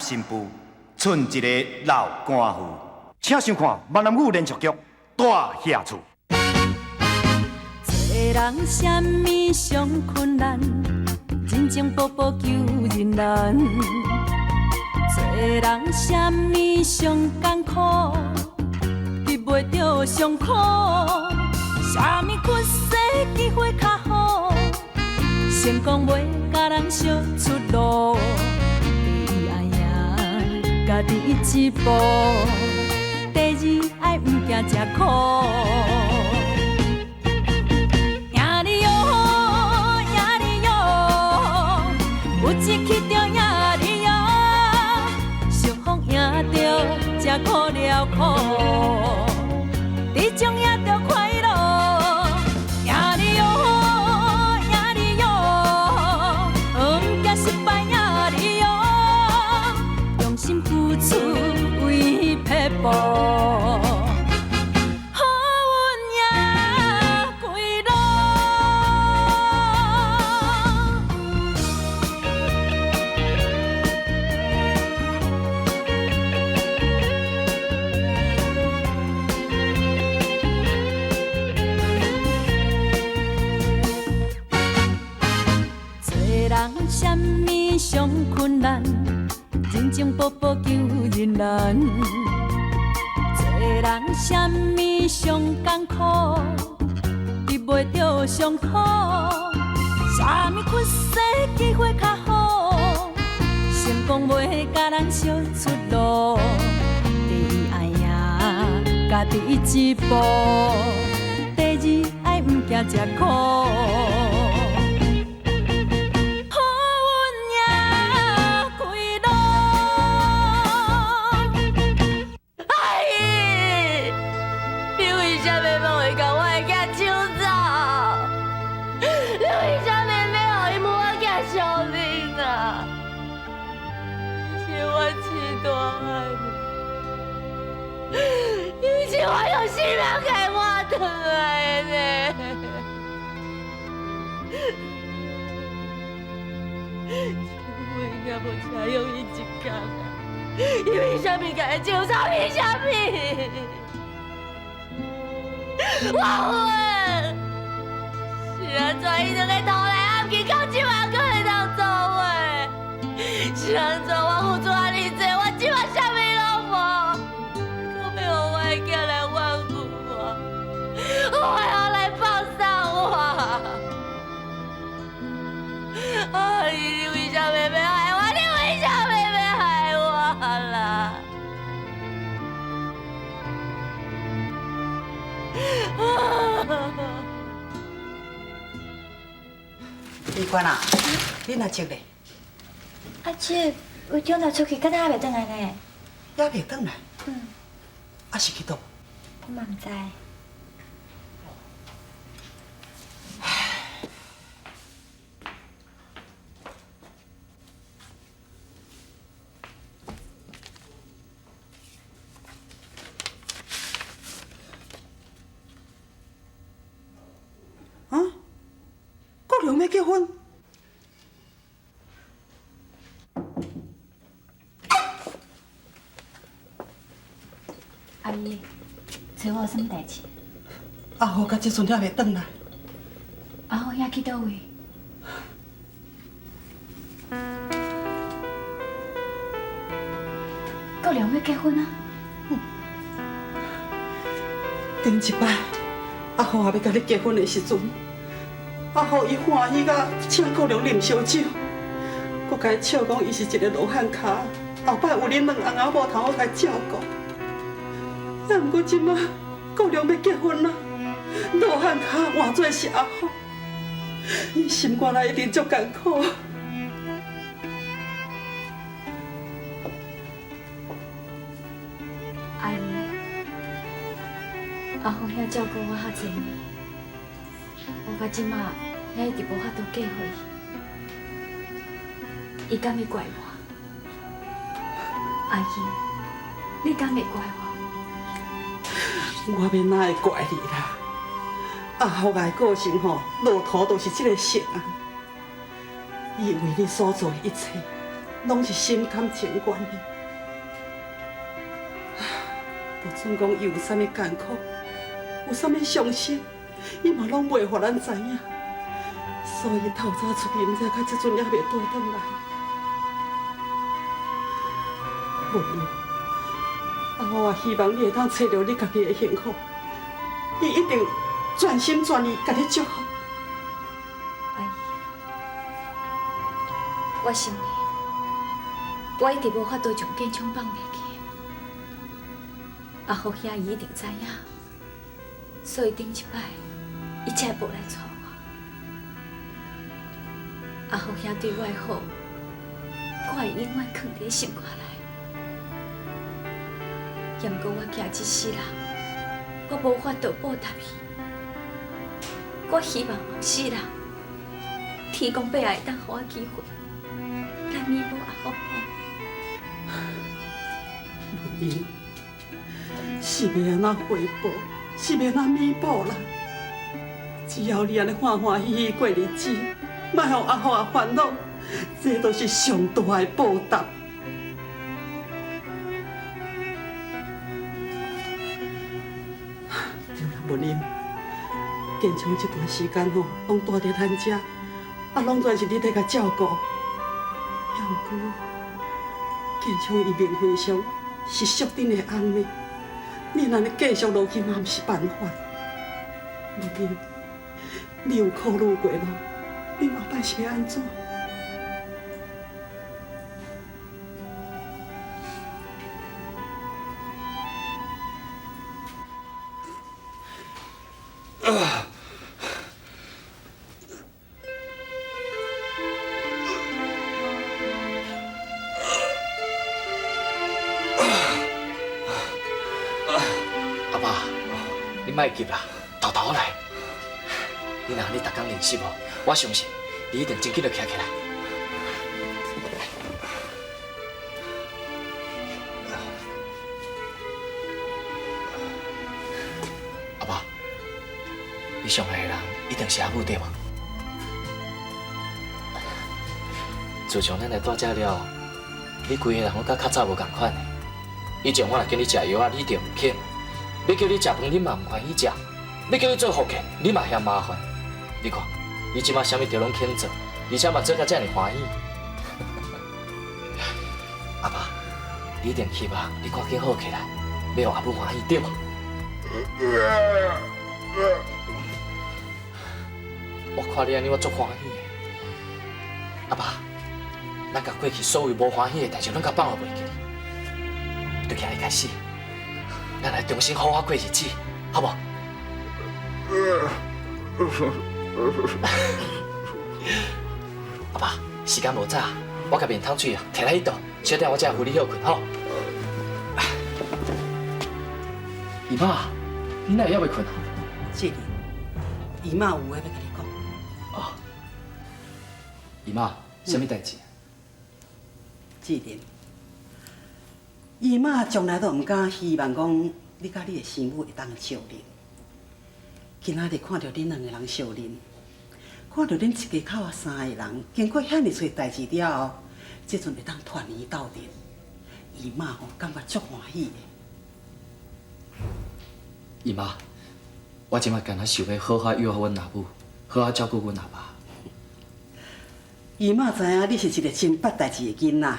新妇，剩一个老官妇。请想看闽南语连续剧《大下厝》。做人什么上困难，人情薄薄求人难。做人什么上艰苦，避袂着上苦。什么缺势机会较好，成功袂甲人相出路。第一爱赢家己一步，第二爱毋惊吃苦。吃苦了苦，你将也着快乐。赢你哦，赢你哦，毋惊失败赢你哦，用心付出为撇步。什么上困难，人情薄薄求人难。做人什么上艰苦，避袂着上苦。什么缺势机会较好，成功袂甲人相出路。第一爱赢家己一步，第二爱毋惊吃苦。我有性命给我的爱呢，我应该无车用伊一天啊！因为什么该救啥？为什么？我问，是安怎伊就个头来暗去到今晚搁会当做伙？是安怎我付出安尼多，我今晚啥物拢无？可要互我的囝来挽救我，我要来放上我。啊！你为什么要害我？你为什么要害我啦？李官啊，你哪去嘞？阿姐，为中昼出去，敢若还袂转来呢？也袂转来。嗯，啊是去倒？我嘛毋知。啊？国良要结婚？阿姨，找我有什么代志？阿豪甲即阵还袂转来。阿豪遐去倒位？国良要结婚啊？顶一摆，阿豪也要甲你结婚的时阵，阿豪伊欢喜甲请国良啉烧酒，佮甲伊笑讲伊是一个罗汉脚，后摆有恁两翁仔某头好甲伊照顾。但毋过即摆国良要结婚啦，罗汉脚换做是阿豪，伊心肝内一定足艰苦。阿姨，阿豪遐照顾我遐济年，我到即马也一直无法度嫁予伊，伊敢会怪我？阿姨，你敢会怪我？我要哪会怪你啦？阿豪的个性路途都是这个性啊，伊为你所做的一切，拢是心甘情愿的。无准讲伊有啥物艰苦，有啥物伤心，伊嘛拢袂互咱知影。所以透早出去，毋知到即阵也袂倒转来。文英，阿虎也希望你会当找到你家己的幸福，伊一定全心全意甲你祝福。阿姨，我心里，我一直无法度将建昌放袂记。阿虎兄伊一定知影，所以顶一摆，伊才无来找我。阿虎兄对我的好，我会永远藏伫心肝内。也毋过我惊一世人，我无法度报答伊。我希望后世人，天公伯也会当给我机会，来弥补阿虎兄。文英，是要安怎回报，是要安怎弥补啦？只要你安尼欢欢喜喜过日子，莫互阿虎啊烦恼，这都是上大的报答。对啦，文英，建昌这段时间吼，拢住伫咱遮，啊，拢全是你在甲照顾。也毋过，建昌伊名分上是淑珍的翁呢，你安尼继续落去嘛，毋是办法。文英，你有考虑过咯？你后摆是要安怎？阿爸，你莫急啦，豆豆来。你若你逐工练习无，我相信你一定真紧就徛起来。阿爸，你上爱的人一定是阿母对无？自从咱来住遮了，你规个人我甲较早无共款的。以前我若叫你食药啊，你就唔肯；要叫你食饭，你嘛唔愿意食；要叫你做福客，你嘛嫌麻烦。你看，你即马啥物都拢肯做，而且嘛做甲遮尔欢喜。阿爸，你一定希望你赶紧好起来，要互阿母欢喜，对无？我看你安尼，我足欢喜的。阿爸，咱甲过去所有无欢喜的代志，拢甲放互袂记。就今日开始，咱来重新好好过日子，好无？阿爸，时间无早，我甲面汤水啊，摕来迄度，小弟我才扶你休困，吼。姨妈，你哪会还未困啊？志玲，姨妈有话要甲你讲。哦，姨妈，什么代志？志玲，姨妈从来都唔敢希望讲你甲你的生母会当相认。今仔日看到恁两个人相认，看到恁一家口啊3个人经过遐尼侪代志了后，这阵会当团圆斗阵，姨妈吼感觉足欢喜的。姨妈，我今麦干那想要好好养好阮阿母，好好照顾阮阿爸。姨妈知影你是一个真捌代志的囡仔，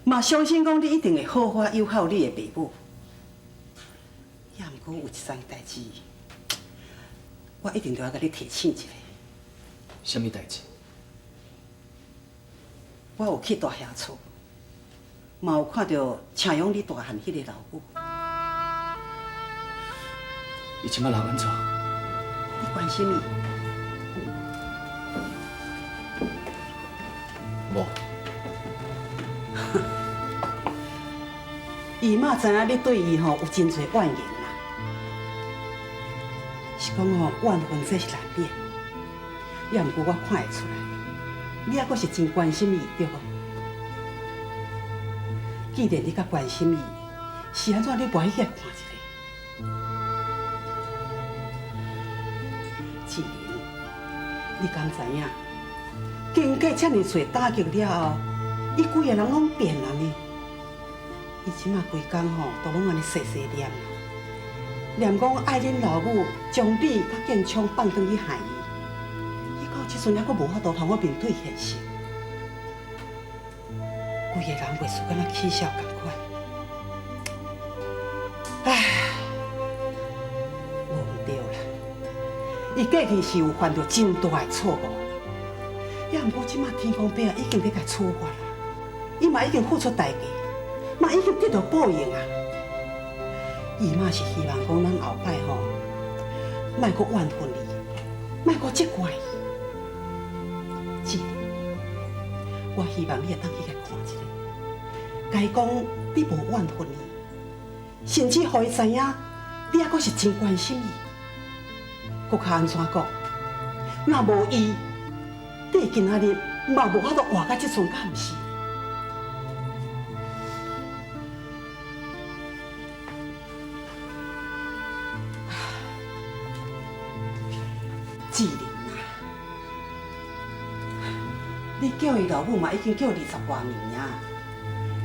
嘛相信讲你一定会好好友好你的爸母。也毋过有一桩代志，我一定都要甲你提醒一下。什么代志？我有去大兄厝，嘛有看到请养你大汉迄个老母。伊即摆人安怎？你关心伊？无。姨妈知影你对伊吼有真侪怨言啦，是讲吼怨恨这是难免，也毋过我看会出来，你还阁是真关心伊，对无？既然你甲关心伊，是安怎你不爱去看一下？志玲，你敢知影？经过遮尔侪打击了后，伊规个人拢变了呢。伊即马规工吼，都拢安尼细细念，念讲爱恁老母将你甲建昌放转去害伊。伊到即阵还阁无法度同我面对现实，规个人袂输敢若起笑共款。唉，无毋对啦，伊过去是有犯着真大的错误，也毋过即马天公伯啊已经要甲处罚啦，伊嘛已经付出代价。嘛已经得到报应啊！伊嘛是希望讲咱后摆吼，莫阁怨恨伊，莫阁责怪伊。姐，我希望你会当去甲看一下，甲伊讲你无怨恨伊，甚至互伊知影你还阁是真关心伊。阁较安怎讲？若无伊，你今仔日嘛无法度活到即阵，敢毋是？志玲啊，你叫伊老母嘛已经叫20多年啊，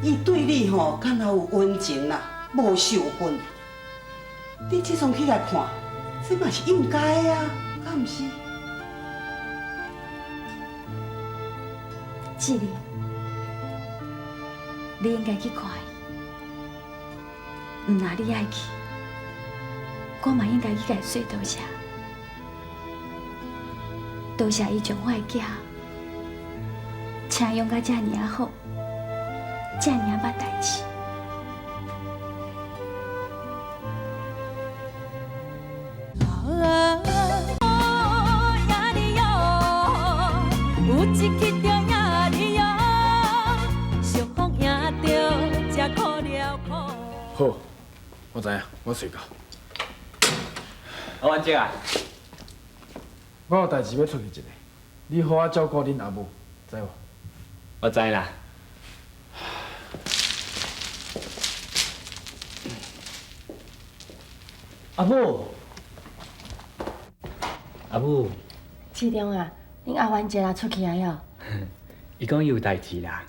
伊对你吼敢若有温情啦，无受训。你这阵起来看，这嘛是应该的啊，敢毋是？志玲，你应该去看伊，毋若你爱去，我嘛应该去甲伊说多谢。多谢伊将我的囝请养甲遮尔啊好，遮尔啊捌代志。有一刻就赢你哟，相逢赢着才苦了苦。好，我知影，我睡觉。阿元姐啊，我有代志要出去一下，你好好照顾恁阿母，知无？我知啦。阿母，阿母，志忠啊，恁阿元姐啊出去啊哟。伊讲伊有代志啦。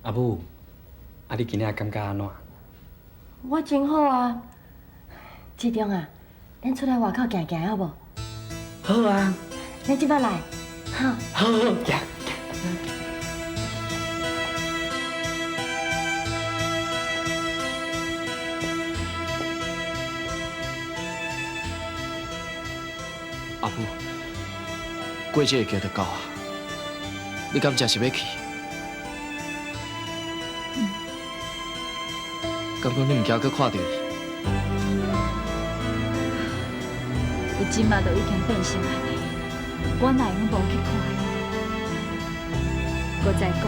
阿母，啊你今仔感觉安怎？我真好啊。志忠啊，咱出来外口行行好无？好啊。咱即摆来，好。好，行。阿母，过这个桥就到啊，你敢真是要去？敢讲你唔惊佮看到伊？伊即马都已经变成安尼，我哪会无去看伊？搁再讲，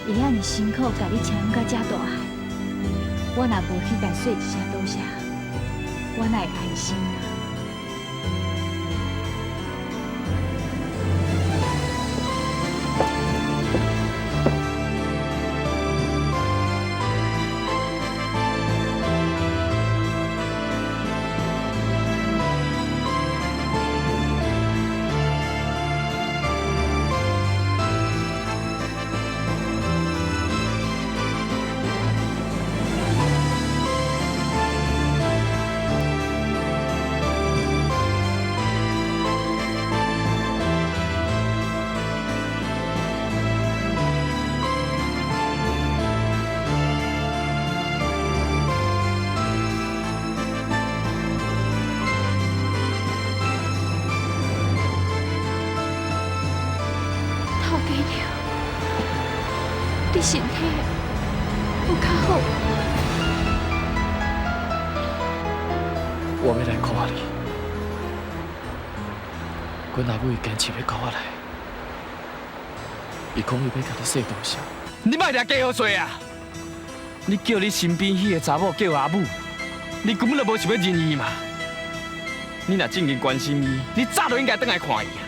伊遐尼辛苦，甲你请养到遮大汉，我若无去甲说一声多谢，我哪会安心啊？你身体有较好？我要来看你，阮阿母伊坚持要跟我来，伊讲伊要甲你说多谢。你莫掠假好说啊！你叫你身边迄个查某叫阿母，你根本就无想要认伊嘛。你若真正关心伊，你早就应该倒来看伊啊，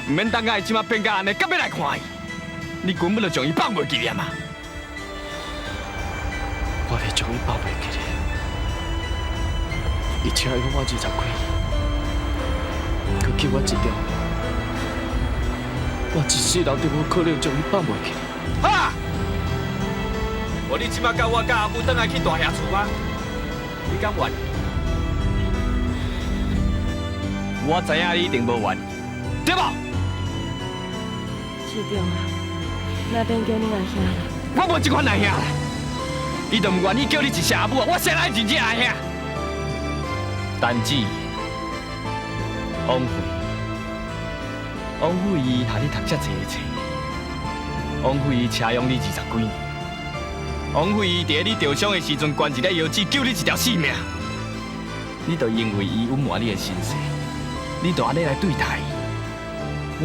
唔免等下即马变甲安尼，搁要来看伊。你根本就将伊放袂记念嘛！我会将伊放袂记咧。伊请我20几年，佮叫我一条，我一世人都无可能将伊放袂去。哈！无你即马甲我甲阿母倒来去大兄厝吗？你敢愿？我知影你一定无愿，对无？市长啊，那边叫你阿兄啦。我无这款阿兄啦，伊都唔愿意叫你一声阿母啊！我谁来认这阿兄？单子，王慧，王慧伊下你读遮济册，王慧伊车养你20几年，王慧伊伫你受伤的时阵，关一个药剂救你一条性命，你就因为伊隐瞒你的身世，你就安尼来对待伊。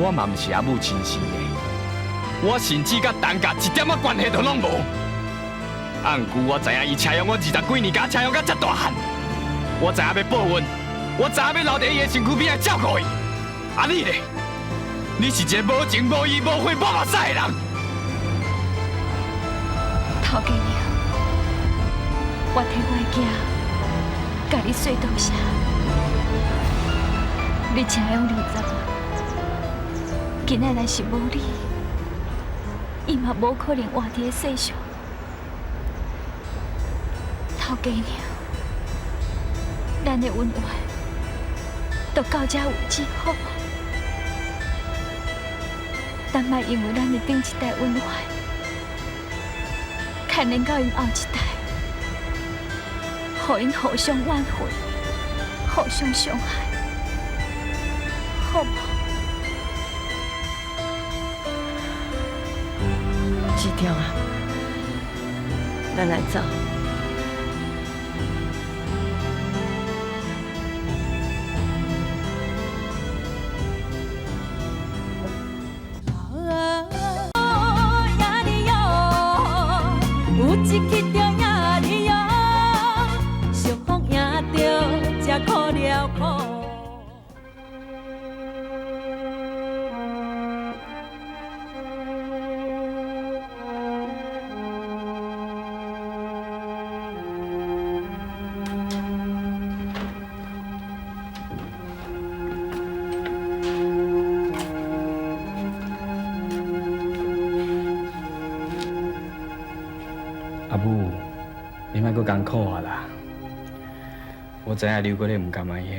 我嘛毋是阿母亲生的，我甚至甲东家一点仔关系都拢无。按句我知影伊车养我20几年，甲车养甲遮大汉，我知影要报恩，我知影要留伫伊的身躯边来照顾伊。啊你咧？你是一个无情无义、无血无目屎的人。头家娘，我替我的囝甲你说多谢。你车养20万，今仔若是无你，伊嘛无可能活伫个世上。头家娘，咱的恩怨都到这为止好吗？咱莫因为咱的顶一代恩怨，牵连到因后一代，互因互相怨恨、互相伤害，好吗？市长啊，咱来走。有一起着赢你哟，幸福赢着才苦了苦。阿母，你莫阁艰苦啊啦！我知影刘国咧唔甘安兄，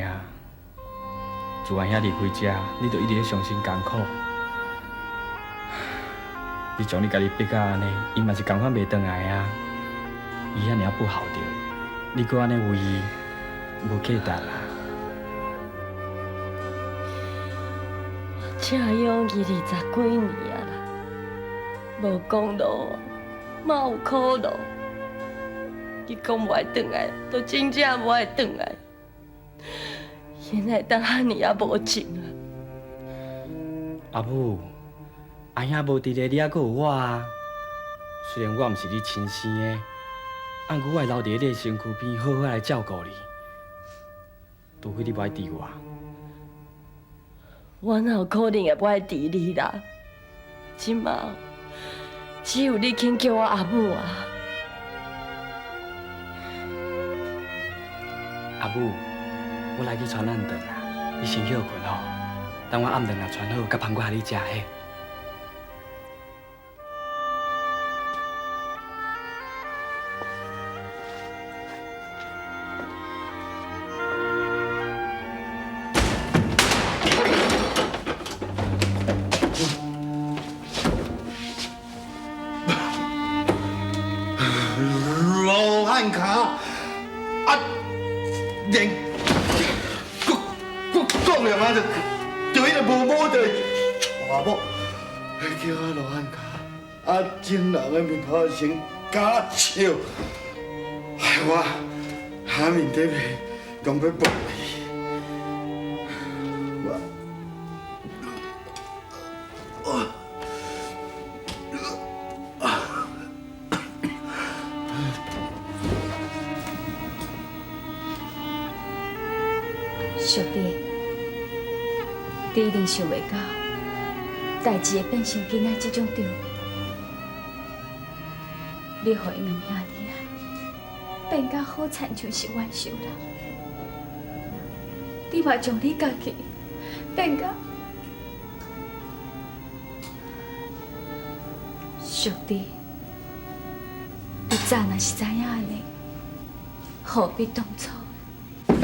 自安兄离开遮，你就一直咧伤心艰苦。你将你家己逼到安尼，伊嘛是同款袂转来啊！伊安尼不孝着，你阁安尼为伊无价值啦。车养伊20几年啊啦，无公路，嘛有苦路。你讲无爱转来，都真正无爱转来。原来当汉尼也无情啊！阿母，阿兄无伫咧，你还阁有我啊！虽然我毋是你亲生的，按我会留伫你的身躯边，好好来照顾你。除非你不爱治我。我哪有可能会不爱治你啦？即马只有你肯叫我阿母啊！阿母，我来去传咱顿啊，你先休困吼。等我暗顿啊传好，甲芳瓜你食嘿。罗汉卡啊！连讲了嘛，就迄个无母的大某，叫我罗汉卡啊！整人的面头先假笑，害我下面底皮讲要报你。小弟，你一定想袂到，代志会变成今仔这种场面。你互因两兄弟啊，变甲好惨像是冤仇人。你嘛将你家己变甲上帝，你早若是知影安尼，何必当初？阿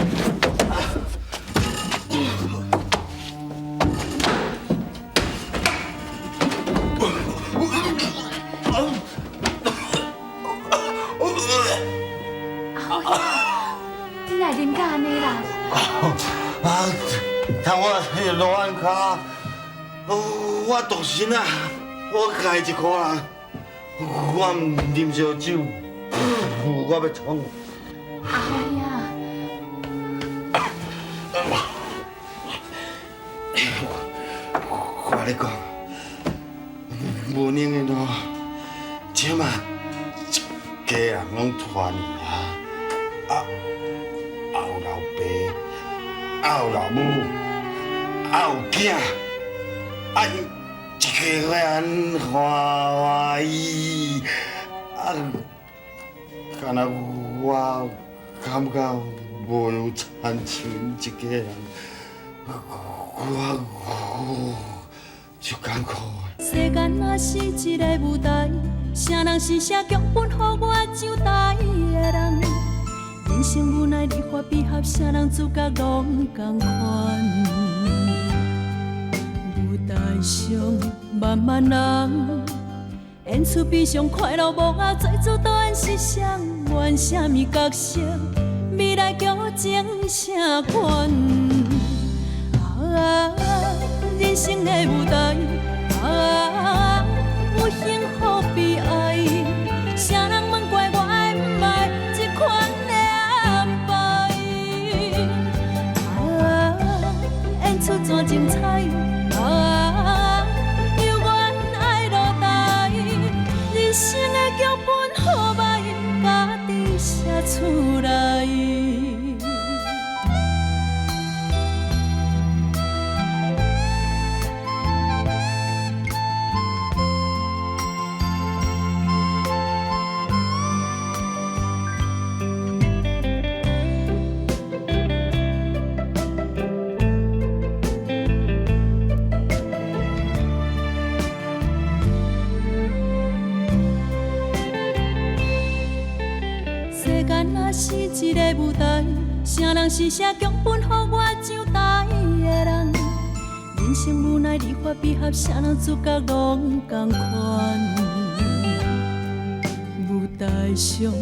辉啊，你来啉到安尼啦？听我迄罗汉脚，我毒神啊！我家一个人，我唔啉烧酒，我要创。阿辉啊，我跟你讲，无能的咯，即嘛一家人拢团啊，有老爸，有老母，有囝，一家人欢喜，敢若我感觉无有亲像一家人，我就艰苦。世间若是一个舞台，谁人是写剧本，予我上台的人？人生无奈，离合悲合，谁人主角拢同款。舞台上万万人，演出悲伤快乐无啊，最主导演是谁？演什么角色？未来剧情啥款？人生的舞台。有幸福悲哀，谁人问怪我的不爱这款的安排？演出怎精彩？有缘爱落台，人生的剧本好歹家己写出来。是一个舞台，谁人是写剧本，予我上台的人？人生无奈，离合悲合，谁人主角拢同款？舞台上